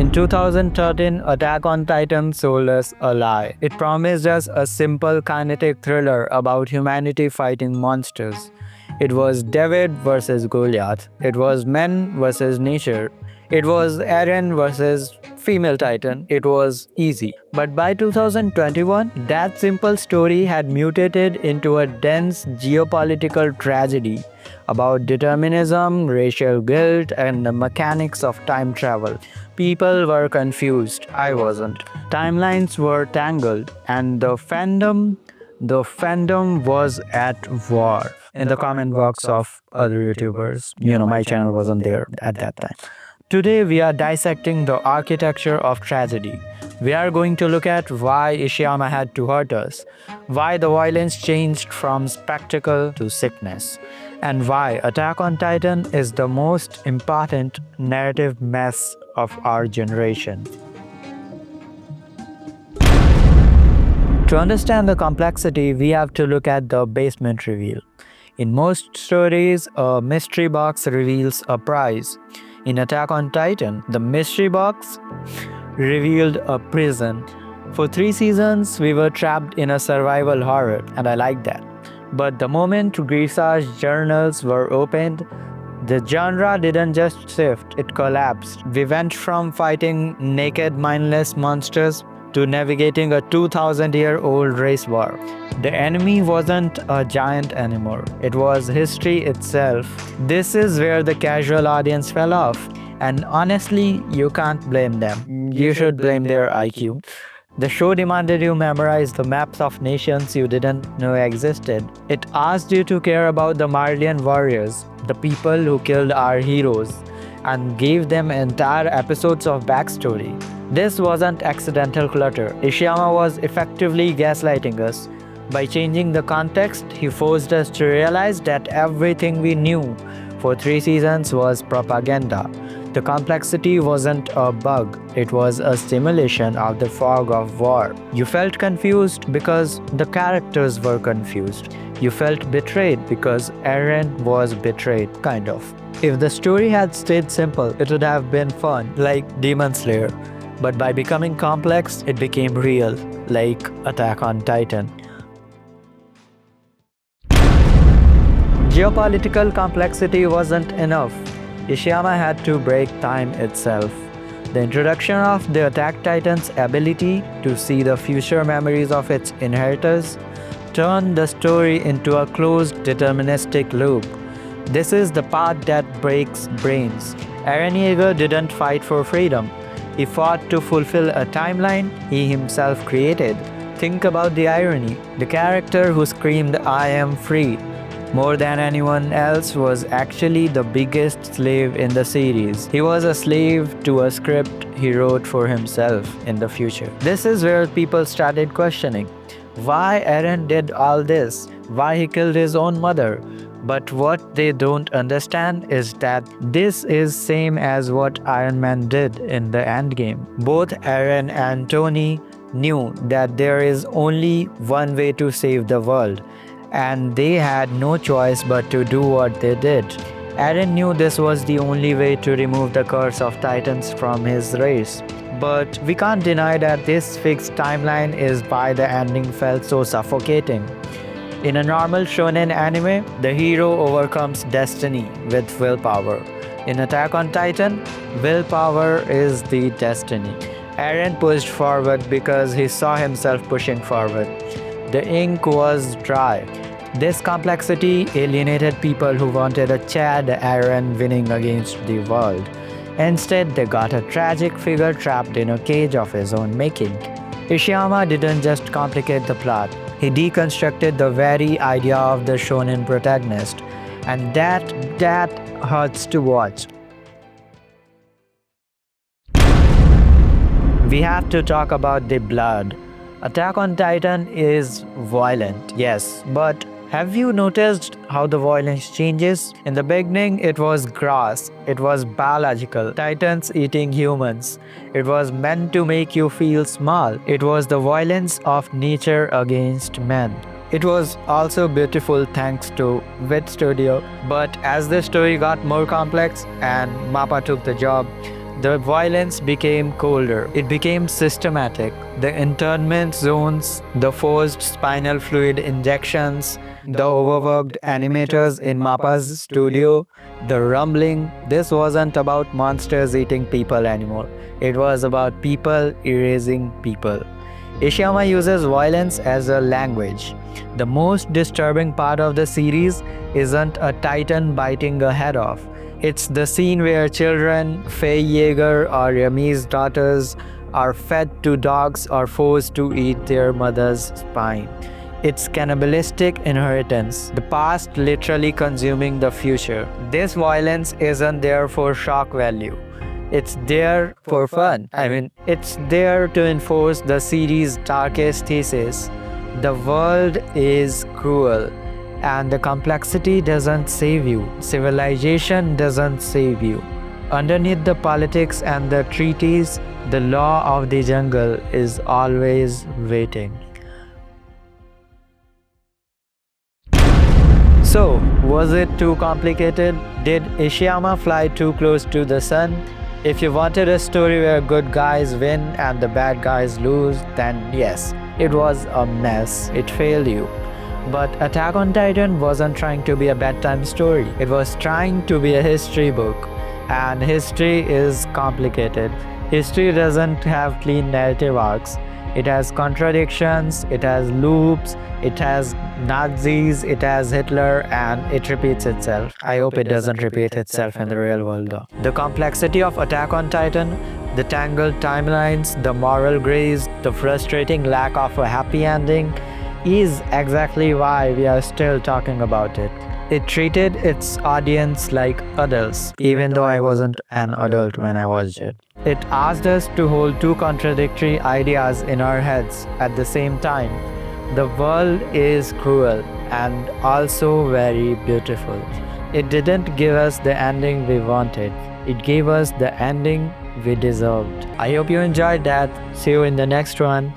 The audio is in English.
In 2013, Attack on Titan sold us a lie. It promised us a simple kinetic thriller about humanity fighting monsters. It was David versus Goliath. It was men versus nature. It was Eren versus female titan. It was easy. But by 2021, that simple story had mutated into a dense geopolitical tragedy about determinism, racial guilt, and the mechanics of time travel. People were confused. I wasn't. Timelines were tangled, and the fandom was at war. In the comment box of other YouTubers, my channel wasn't there at that time. Today we are dissecting the architecture of tragedy. We are going to look at why Isayama had to hurt us, why the violence changed from spectacle to sickness, and why Attack on Titan is the most important narrative mess of our generation. To understand the complexity, we have to look at the basement reveal. In most stories, a mystery box reveals a prize. In Attack on Titan, the mystery box revealed a prison. For 3 seasons, we were trapped in a survival horror, and I like that. But the moment Grisa's journals were opened, the genre didn't just shift, it collapsed. We went from fighting naked, mindless monsters to navigating a 2,000-year-old race war. The enemy wasn't a giant anymore, it was history itself. This is where the casual audience fell off, and honestly, you can't blame them. You should blame their IQ. The show demanded you memorize the maps of nations you didn't know existed. It asked you to care about the Marleyan warriors, the people who killed our heroes, and gave them entire episodes of backstory. This wasn't accidental clutter. Isayama was effectively gaslighting us. By changing the context, he forced us to realize that everything we knew for 3 seasons was propaganda. The complexity wasn't a bug, it was a simulation of the fog of war. You felt confused because the characters were confused. You felt betrayed because Eren was betrayed, kind of. If the story had stayed simple, it would have been fun, like Demon Slayer. But by becoming complex, it became real, like Attack on Titan. Geopolitical complexity wasn't enough. Isayama had to break time itself. The introduction of the Attack Titan's ability to see the future memories of its inheritors turned the story into a closed deterministic loop. This is the part that breaks brains. Eren Yeager didn't fight for freedom. He fought to fulfill a timeline he himself created. Think about the irony. The character who screamed, "I am free," more than anyone else was actually the biggest slave in the series. He was a slave to a script he wrote for himself in the future. This is where people started questioning why Eren did all this, why he killed his own mother. But what they don't understand is that this is same as what Iron Man did in the endgame. Both Eren and Tony knew that there is only one way to save the world, and they had no choice but to do what they did. Eren knew this was the only way to remove the curse of Titans from his race. But we can't deny that this fixed timeline is why the ending felt so suffocating. In a normal shonen anime, the hero overcomes destiny with willpower. In Attack on Titan, willpower is the destiny. Eren pushed forward because he saw himself pushing forward. The ink was dry. This complexity alienated people who wanted a Chad Eren winning against the world. Instead, they got a tragic figure trapped in a cage of his own making. Isayama didn't just complicate the plot. He deconstructed the very idea of the shonen protagonist, and that hurts to watch. We have to talk about the blood. Attack on Titan is violent, yes, but have you noticed how the violence changes? In the beginning, it was gross, it was biological, titans eating humans. It was meant to make you feel small. It was the violence of nature against men. It was also beautiful thanks to Wit Studio, but as the story got more complex and Mappa took the job, The violence became colder. It became systematic. The internment zones, the forced spinal fluid injections, the overworked animators in Mappa's studio, the rumbling. This wasn't about monsters eating people anymore. It was about people erasing people. Isayama uses violence as a language. The most disturbing part of the series isn't a titan biting a head off. It's the scene where children, Faye Yeager or Yami's daughters, are fed to dogs or forced to eat their mother's spine. It's cannibalistic inheritance, the past literally consuming the future. This violence isn't there for shock value. It's there for fun. It's there to enforce the series' darkest thesis. The world is cruel, and the complexity doesn't save you. Civilization doesn't save you. Underneath the politics and the treaties, the law of the jungle is always waiting. So, was it too complicated? Did Isayama fly too close to the sun? If you wanted a story where good guys win and the bad guys lose, then yes, it was a mess. It failed you. But Attack on Titan wasn't trying to be a bedtime story. It was trying to be a history book. And history is complicated. History doesn't have clean narrative arcs. It has contradictions, it has loops, it has Nazis, it has Hitler, and it repeats itself. I hope it doesn't repeat itself in the real world though. The complexity of Attack on Titan, the tangled timelines, the moral grays, the frustrating lack of a happy ending is exactly why we are still talking about it. It treated its audience like adults, even though I wasn't an adult when I watched it. It asked us to hold two contradictory ideas in our heads at the same time. The world is cruel and also very beautiful. It didn't give us the ending we wanted. It gave us the ending we deserved. I hope you enjoyed that. See you in the next one.